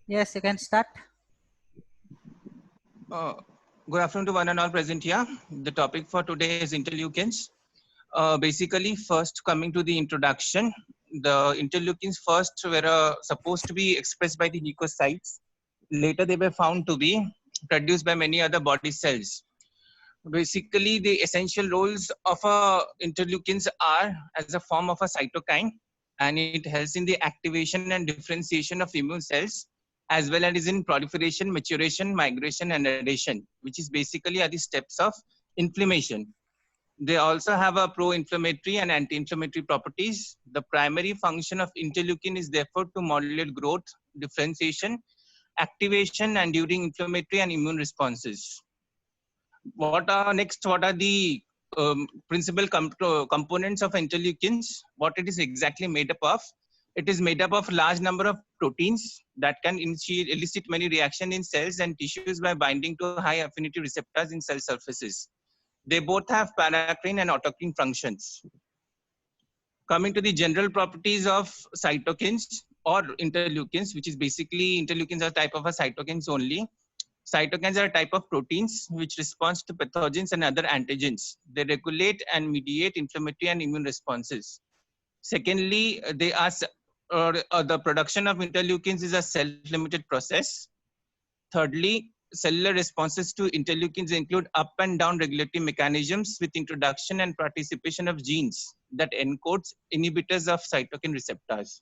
Yes, you can start. Uh, Good afternoon to one and all present here. The topic for today is interleukins. Basically, first coming to the introduction, the interleukins first were supposed to be expressed by the leukocytes. Later, they were found to be produced by many other body cells. Basically, the essential roles of interleukins are as a form of a cytokine, and it helps in the activation and differentiation of immune cells, as well as in proliferation, maturation, migration, and adhesion, which is basically are the steps of inflammation. They also have a pro-inflammatory and anti-inflammatory properties. The primary function of interleukin is therefore to modulate growth, differentiation, activation, and during inflammatory and immune responses. What are the principal components of interleukins? What it is exactly made up of? It is made up of large number of proteins that can elicit many reaction in cells and tissues by binding to high affinity receptors in cell surfaces. They both have paracrine and autocrine functions. Coming to the general properties of cytokines or interleukins, which is basically interleukins are type of a cytokines only. Cytokines are a type of proteins which responds to pathogens and other antigens. They regulate and mediate inflammatory and immune responses. Secondly, the production of interleukins is a self-limited process. Thirdly, cellular responses to interleukins include up and down regulatory mechanisms with introduction and participation of genes that encodes inhibitors of cytokine receptors.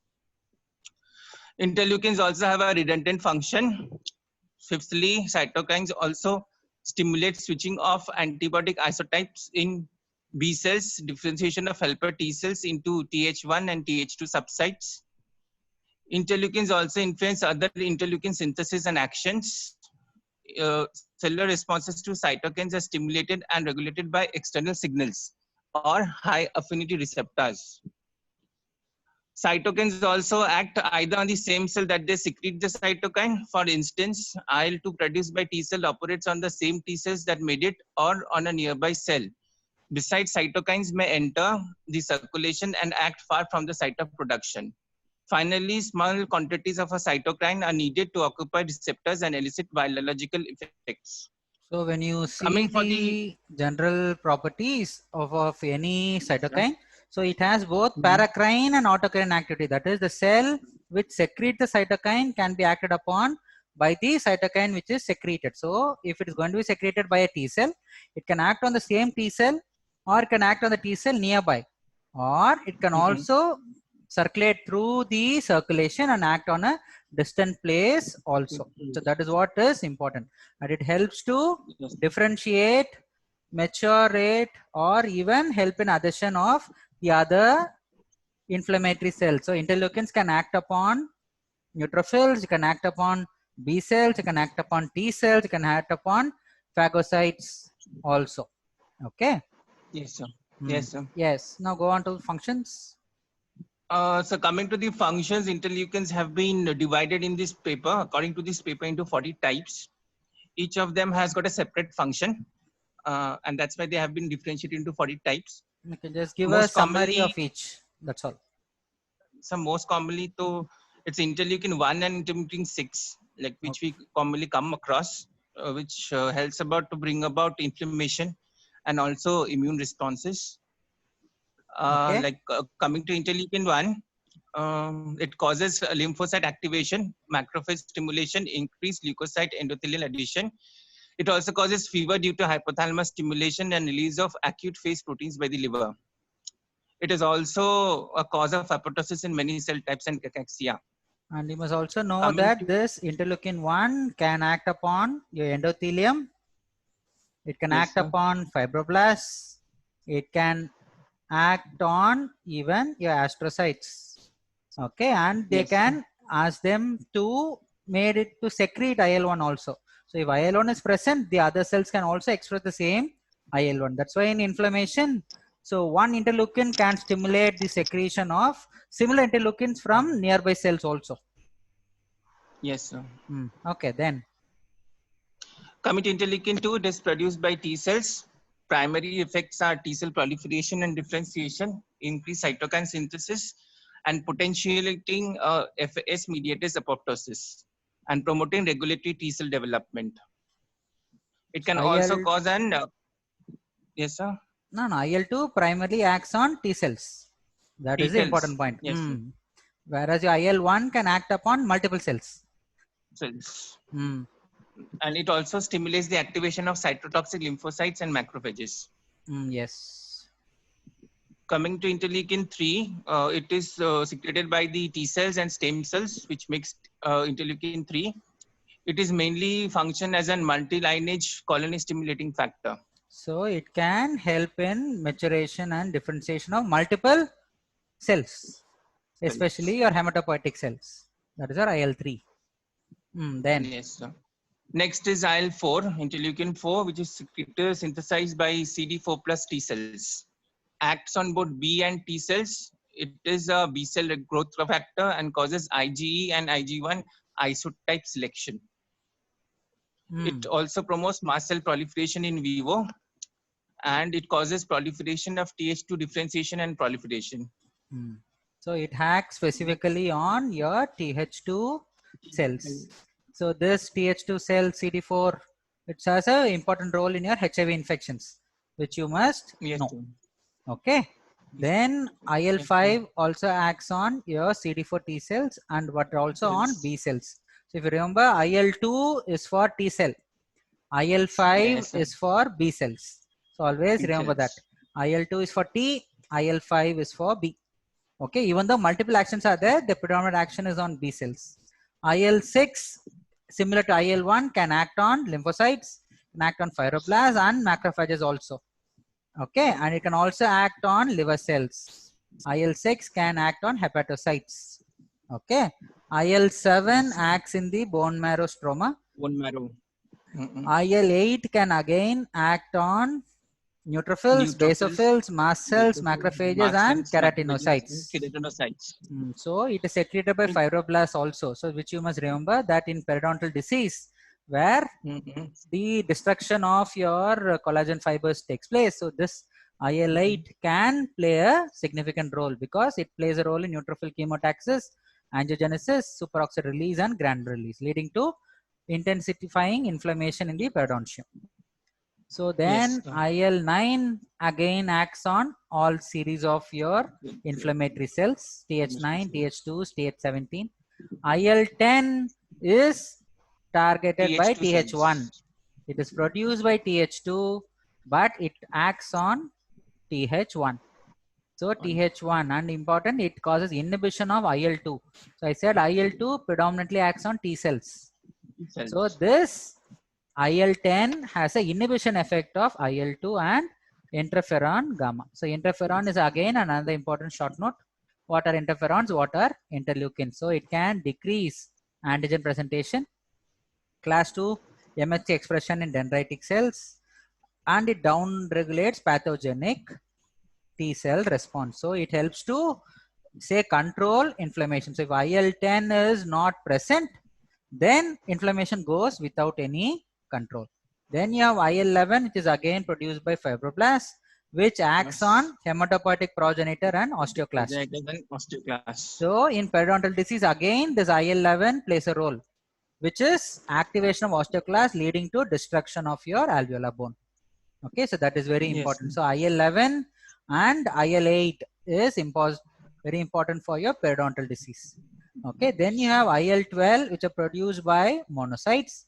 Interleukins also have a redundant function. Fifthly, cytokines also stimulate switching of antibiotic isotypes in B cells, differentiation of helper T cells into Th1 and Th2 subsites. Interleukins also influence other interleukin synthesis and actions. Cellular responses to cytokines are stimulated and regulated by external signals or high affinity receptors. Cytokines also act either on the same cell that they secrete the cytokine. For instance, IL-2 produced by T cell operates on the same T cells that made it or on a nearby cell. Besides, cytokines may enter the circulation and act far from the site of production. Finally, small quantities of a cytokine are needed to occupy receptors and elicit biological effects. So when you Coming see for the the general properties of any cytokine, so it has both Mhm. paracrine and autocrine activity. That is, the cell which secrete the cytokine can be acted upon by the cytokine which is secreted. So if it is going to be secreted by a T cell, it can act on the same T cell or it can act on the T cell nearby, or it can Mhm. also circulate through the circulation and act on a distant place also. So that is what is important, and it helps to Yes. differentiate, maturate, or even help in adhesion of the other inflammatory cells. So interleukins can act upon neutrophils, you can act upon B cells, you can act upon T cells, you can act upon phagocytes also. Okay. Yes, sir. Hmm. Yes, sir. Yes. Now go on to functions. So coming to the functions, interleukins have been divided in this paper, according to this paper, into 40 types. Each of them has got a separate function, and that's why they have been differentiated into 40 types. You can just give a Most summary commonly, of each. That's all. most commonly, to it's interleukin 1 and interleukin 6, like which Okay. we commonly come across, which helps about to bring about inflammation and also immune responses. Okay. Coming to interleukin 1, it causes lymphocyte activation, macrophage stimulation, increased leukocyte endothelial adhesion. It also causes fever due to hypothalamus stimulation and release of acute phase proteins by the liver. It is also a cause of apoptosis in many cell types and cachexia. And you must also know Coming that to this interleukin 1 can act upon your endothelium, it can yes, act sir. upon fibroblasts, it can act on even your astrocytes. Okay, and they Yes, sir. can ask them to made it to secrete IL-1 also. So if IL-1 is present, the other cells can also express the same IL-1. That's why in inflammation, so one interleukin can stimulate the secretion of similar interleukins from nearby cells also. Yes, sir. Okay, then. Coming to interleukin 2, it is produced by T cells. Primary effects are T cell proliferation and differentiation, increased cytokine synthesis, and potentiating FS mediated apoptosis. and promoting regulatory T cell development. It can So also IL cause an yes, sir. no, IL-2 primarily acts on T cells. That T is the cells. important point. Yes, sir. Whereas your IL-1 can act upon multiple cells. Cells. Hmm. And it also stimulates the activation of cytotoxic lymphocytes and macrophages. Yes. Coming to interleukin 3, it is secreted by the T cells and stem cells, which makes interleukin 3. It is mainly function as a multi-lineage colony stimulating factor. So it can help in maturation and differentiation of multiple cells, especially Cells. your hematopoietic cells. That is your IL-3. Then Yes, sir. Next is IL-4, interleukin 4, which is synthesized by CD4 plus T cells. Acts on both B and T cells. It is a B cell growth factor and causes IgE and IG1 isotype selection. It also promotes mast cell proliferation in vivo, and it causes proliferation of Th2 differentiation and proliferation. So it acts specifically on your Th2 cells. So this Th2 cell CD4, it has an important role in your HIV infections, which you must Yes, know. sir. Okay. Then Yes, IL-5 also acts on your CD4 T cells and what also on B cells. So if you remember, IL-2 is for T cell, IL-5 yes, sir. is for B cells. So always T remember that. cells. IL-2 is for T, IL-5 is for B. Okay, even though multiple actions are there, the predominant action is on B cells. IL-6, similar to IL-1, can act on lymphocytes, can act on fibroblasts and macrophages also. Okay, and it can also act on liver cells. IL-6 can act on hepatocytes. Okay, IL-7 acts in the bone marrow stroma. Bone marrow. IL-8 can again act on neutrophils, Neutrophils, basophils, mast cells, macrophages, mast and cells, macrophages, and keratinocytes. keratinocytes. So it is secreted by fibroblasts also. So which you must remember that in periodontal disease, where the destruction of your collagen fibers takes place. So this IL-8 can play a significant role because it plays a role in neutrophil chemotaxis, angiogenesis, superoxide release, and granular release, leading to intensifying inflammation in the periodontium. So then IL-9 again acts on all series of your inflammatory cells, Th9, Th2, Th17. IL-10 is targeted by Th2 Th1. cells. It is produced by Th2, but it acts on Th1. So Th1, and important, it causes inhibition of IL-2. So I said IL-2 predominantly acts on T cells. So this IL-10 has an inhibition effect of IL-2 and interferon gamma. So interferon is again another important short note. What are interferons? What are interleukins? So it can decrease antigen presentation, class 2 MHC expression in dendritic cells, and it down regulates pathogenic T cell response. So it helps to say control inflammation. So if IL-10 is not present, then inflammation goes without any control. Then you have IL-11, which is again produced by fibroblasts, which acts on hematopoietic progenitor and osteoclast. So in periodontal disease, again this IL-11 plays a role, which is activation of osteoclast leading to destruction of your alveolar bone. Okay, so that is very important. So IL-11 and IL-8 is very important for your periodontal disease. Okay, then you have IL-12, which are produced by monocytes.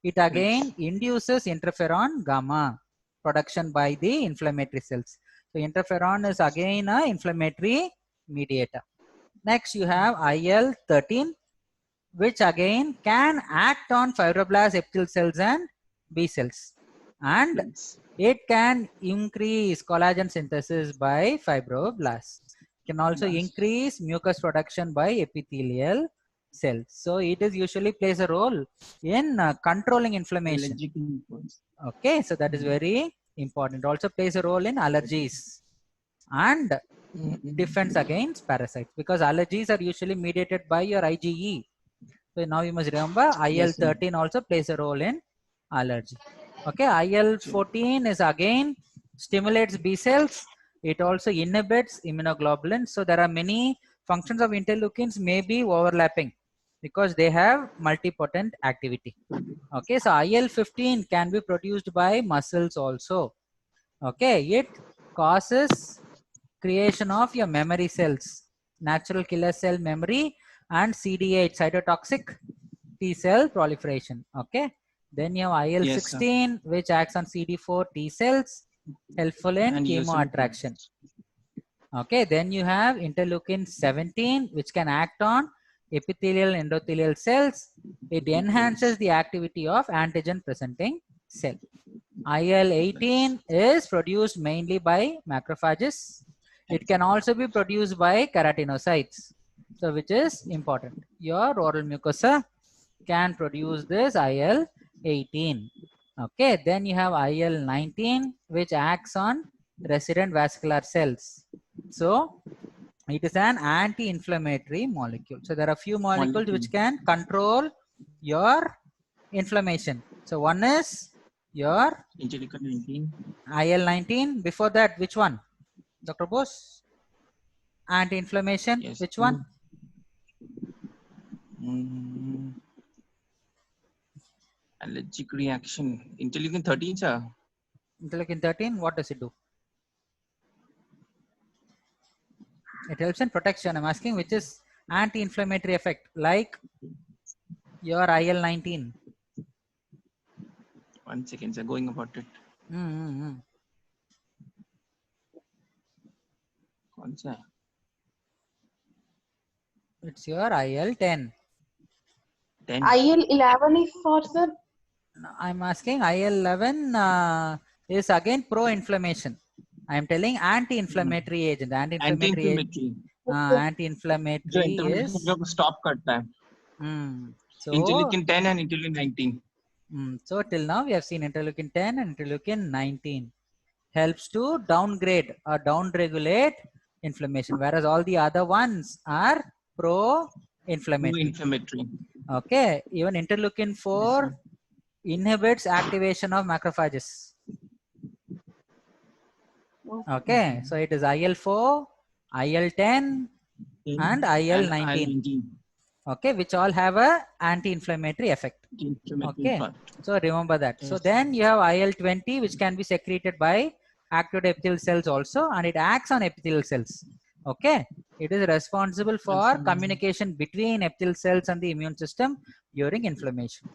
It again induces interferon gamma production by the inflammatory cells. So interferon is again an inflammatory mediator. Next, you have IL-13, which again can act on fibroblast epithelial cells and B cells. And it can increase collagen synthesis by fibroblasts. It can also increase mucus production by epithelial cells. So it is usually plays a role in controlling inflammation. Okay, so that is very important. It also plays a role in allergies and defense against parasites, because allergies are usually mediated by your IgE. So now you must remember IL-13 also plays a role in allergy. Okay, IL-14 is again stimulates B cells. It also inhibits immunoglobulins. So there are many functions of interleukins may be overlapping. because they have multipotent activity. Okay, so IL-15 can be produced by muscles also. Okay, it causes creation of your memory cells, natural killer cell memory, and CD8 cytotoxic T cell proliferation. Okay, then you have Yes, sir. IL-16 which acts on CD4 T cells, helpful in And chemo eosinophils. attraction. Okay, then you have interleukin 17 which can act on epithelial endothelial cells. It enhances the activity of antigen presenting cell. IL-18 is produced mainly by macrophages. It can also be produced by keratinocytes, so which is important. Your oral mucosa can produce this IL-18. Okay, then you have IL-19 which acts on resident vascular cells. So it is an anti-inflammatory molecule. So there are few molecules which can control your inflammation. So one is your Interleukin 19. IL-19. Before that, which one? Dr. Bose? Anti-inflammation, Yes. which one? Allergic reaction. Interleukin 13, sir. Interleukin 13, what does it do? It helps in protection. I'm asking which is anti-inflammatory effect, like your IL-19. 1 second, sir. Going about it. कौन सा है? It's your IL-10. 10. IL-11 is for, sir? I'm asking IL-11 is again pro-inflammation. I'm telling anti-inflammatory agent. Anti-inflammatory Anti-inflammatory. anti-inflammatory जो is जो stop करता है. so Interleukin 10 and interleukin 19. So till now we have seen interleukin 10 and interleukin 19 helps to downgrade or downregulate inflammation, whereas all the other ones are pro-inflammatory. Inflammatory. Okay, even interleukin 4 inhibits activation of macrophages. Okay, so it is IL-4, IL-10 and IL-19. Okay, which all have a anti-inflammatory effect. Okay, so remember that. Yes. So then you have IL-20 which can be secreted by active epithelial cells also, and it acts on epithelial cells. Okay, it is responsible for communication between epithelial cells and the immune system during inflammation.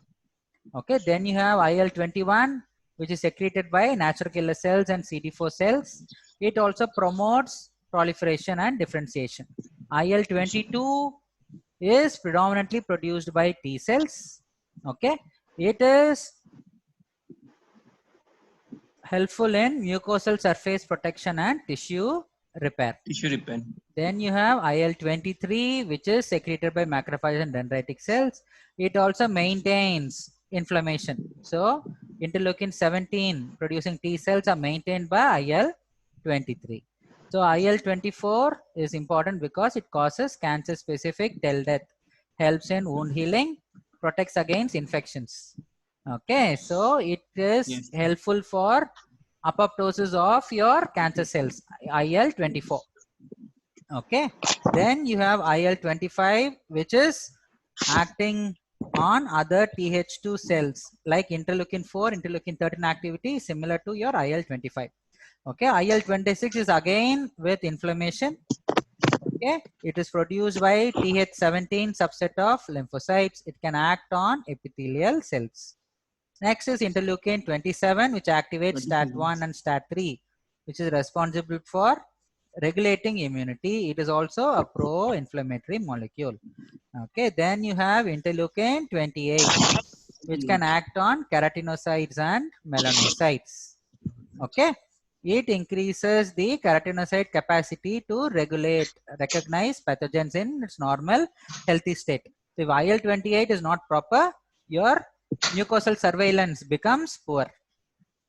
Okay, then you have IL-21 which is secreted by natural killer cells and CD4 cells. It also promotes proliferation and differentiation. IL-22 is predominantly produced by T cells. Okay, it is helpful in mucosal surface protection and tissue repair. Tissue repair. Then you have IL-23 which is secreted by macrophages and dendritic cells. It also maintains inflammation. So interleukin 17 producing T cells are maintained by IL-23. So IL-24 is important because it causes cancer specific cell death, helps in wound healing, protects against infections. Okay, so it is helpful for apoptosis of your cancer cells, IL-24. Okay, then you have IL-25 which is acting on other Th2 cells like interleukin 4, interleukin 13 activity similar to your IL-25. Okay, IL-26 is again with inflammation. Okay, it is produced by Th17 subset of lymphocytes. It can act on epithelial cells. Next is interleukin 27 which activates STAT1 and STAT3 which is responsible for regulating immunity. It is also a pro-inflammatory molecule. Okay, then you have interleukin 28 which can act on keratinocytes and melanocytes. Okay, it increases the keratinocyte capacity to recognize pathogens in its normal healthy state. So if IL-28 is not proper, your mucosal surveillance becomes poor.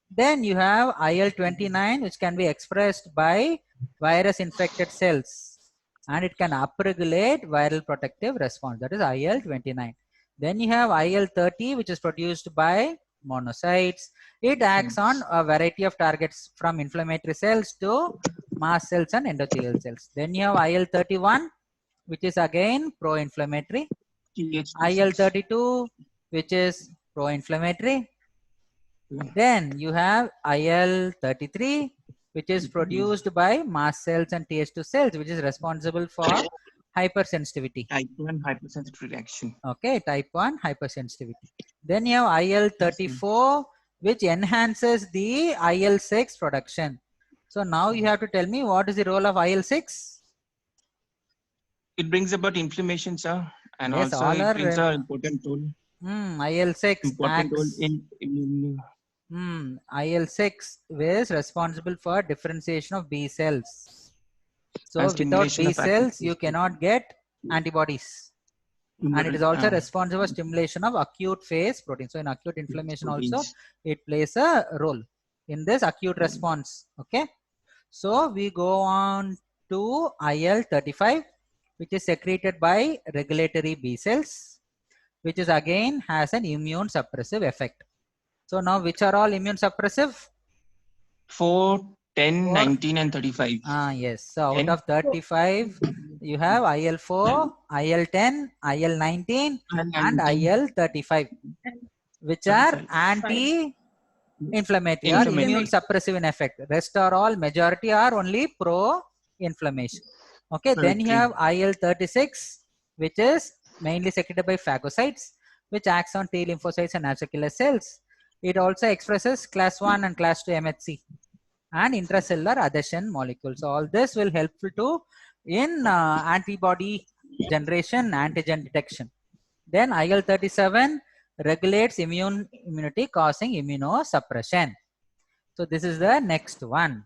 Then you have IL-29 which can be expressed by virus infected cells and it can upregulate viral protective response, that is IL-29. Then you have IL-30 which is produced by monocytes. It acts on a variety of targets from inflammatory cells to mast cells and endothelial cells. Then you have IL-31 which is again pro-inflammatory. IL-32, which is pro-inflammatory. Then you have IL-33, which is produced by mast cells and Th2 cells, which is responsible for hypersensitivity. Type 1 hypersensitive reaction. Okay, type 1 hypersensitivity. Then you have IL-34, which enhances the IL-6 production. So now you have to tell me what is the role of IL-6? It brings about inflammation, sir, and Yes, also all it are brings an important role. IL-6 Important role acts. in immune. IL-6 is responsible for differentiation of B cells. So And without stimulation B of cells, you active cannot get antibodies. And it is also responsible for stimulation of acute phase protein. So in acute inflammation also, proteins. it plays a role in this acute response. Okay. So we go on to IL-35, which is secreted by regulatory B cells, which is again has an immune suppressive effect. So now which are all immune suppressive? 4, 10, 4. 19, and 35. Yes. So out 10. of 35, you have IL-4, IL-10, IL-19, and IL-35, which are anti-inflammatory or immune suppressive in effect. Rest are all, majority are only pro-inflammation. Okay. Then you have IL-36, which is mainly secreted by phagocytes, which acts on T lymphocytes and natural killer cells. It also expresses class 1 and class 2 MHC and intracellular adhesion molecules. So all this will helpful to in antibody generation, antigen detection. Then IL-37 regulates immunity, causing immunosuppression. So this is the next one.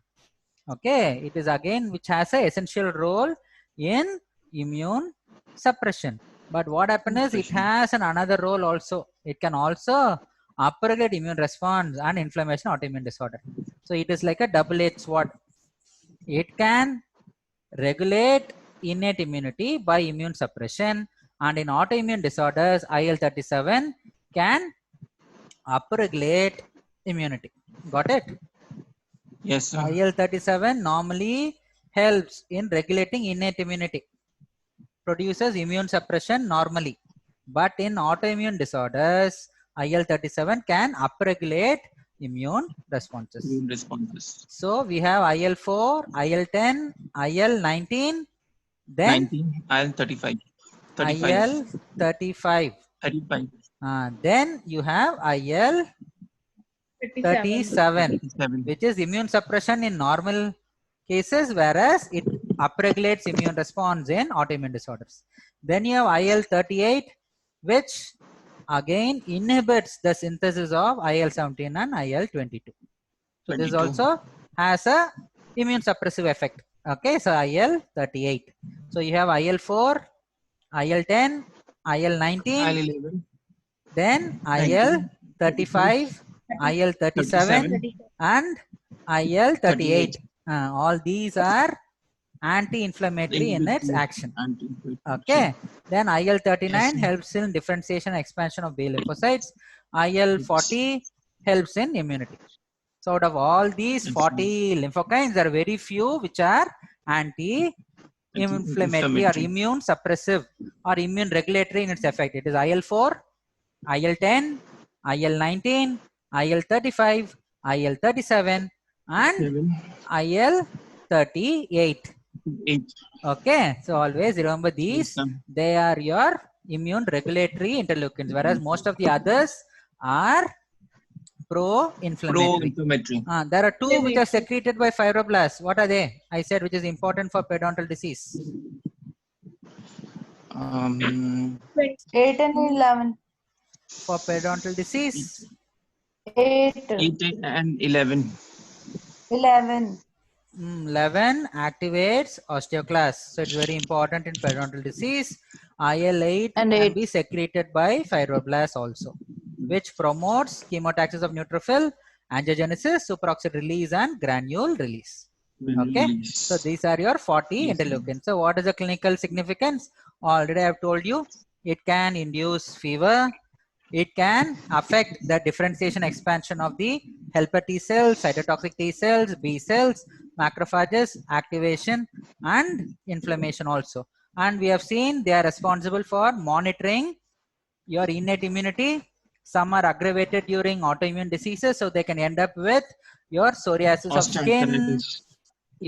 Okay, it is again which has a essential role in immune suppression. But what happens is it has another role also. It can also upregulate immune response and inflammation autoimmune disorder. So it is like a double-edged sword. It can regulate innate immunity by immune suppression, and in autoimmune disorders, IL-37 can upregulate immunity. Got it? Yes, sir. IL-37 normally helps in regulating innate immunity, produces immune suppression normally. But in autoimmune disorders, IL-37 can upregulate immune responses. Immune responses. So we have IL-4, IL-10, IL-19, then 19, IL-35. 35. IL-35. 35. Then you have IL-37, which is immune suppression in normal cases, whereas it upregulates immune response in autoimmune disorders. Then you have IL-38, which again inhibits the synthesis of IL-17 and IL-22. So this also has a immune suppressive effect. Okay, so IL-38. So you have IL-4, IL-10, IL-19, IL-11, then IL-35, IL-37, and IL-38. All these are anti-inflammatory in its action. Okay, then IL-39 helps in differentiation and expansion of B lymphocytes. IL-40 helps in immunity. So out of all these 40 lymphokines, there are very few which are anti-inflammatory or immune suppressive or immune regulatory in its effect. It is IL-4, IL-10, IL-19, IL-35, IL-37, and IL-38. Okay, so always remember these. They are your immune regulatory interleukins, whereas most of the others are pro-inflammatory. There are two which are secreted by fibroblasts. What are they? I said which is important for periodontal disease. 8 and 11. For periodontal disease. 8. 8 and 11. 11. 11 activates osteoclast. So it's very important in periodontal disease. IL-8 can be secreted by fibroblasts also, which promotes chemotaxis of neutrophil, angiogenesis, superoxide release, and granule release. Okay, so these are your 40 interleukins. So what is the clinical significance? Already I have told you, it can induce fever. It can affect the differentiation expansion of the helper T cells, cytotoxic T cells, B cells, macrophages, activation, and inflammation also. And we have seen they are responsible for monitoring your innate immunity. Some are aggravated during autoimmune diseases, so they can end up with your psoriasis of skin, Osteoarthritis.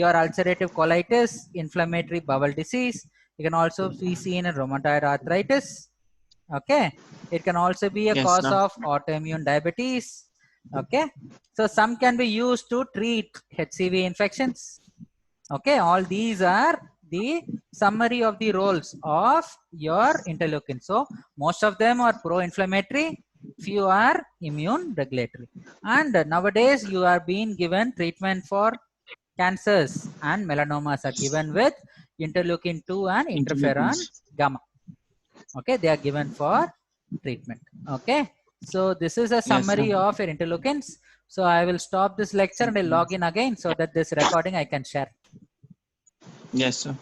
your ulcerative colitis, inflammatory bowel disease. You can also be seen in rheumatoid arthritis. Okay, it can also be a Yes, cause ma'am. of autoimmune diabetes. Okay, so some can be used to treat HCV infections. Okay, all these are the summary of the roles of your interleukin. So most of them are pro-inflammatory, few are immune regulatory, and nowadays you are being given treatment for cancers and melanomas are given with interleukin 2 and interferon Interleukins. gamma. Okay, they are given for treatment. Okay, so this is a Yes, summary sir. of your interleukins. So I will stop this lecture and I'll log in again so that this recording I can share. Yes, sir.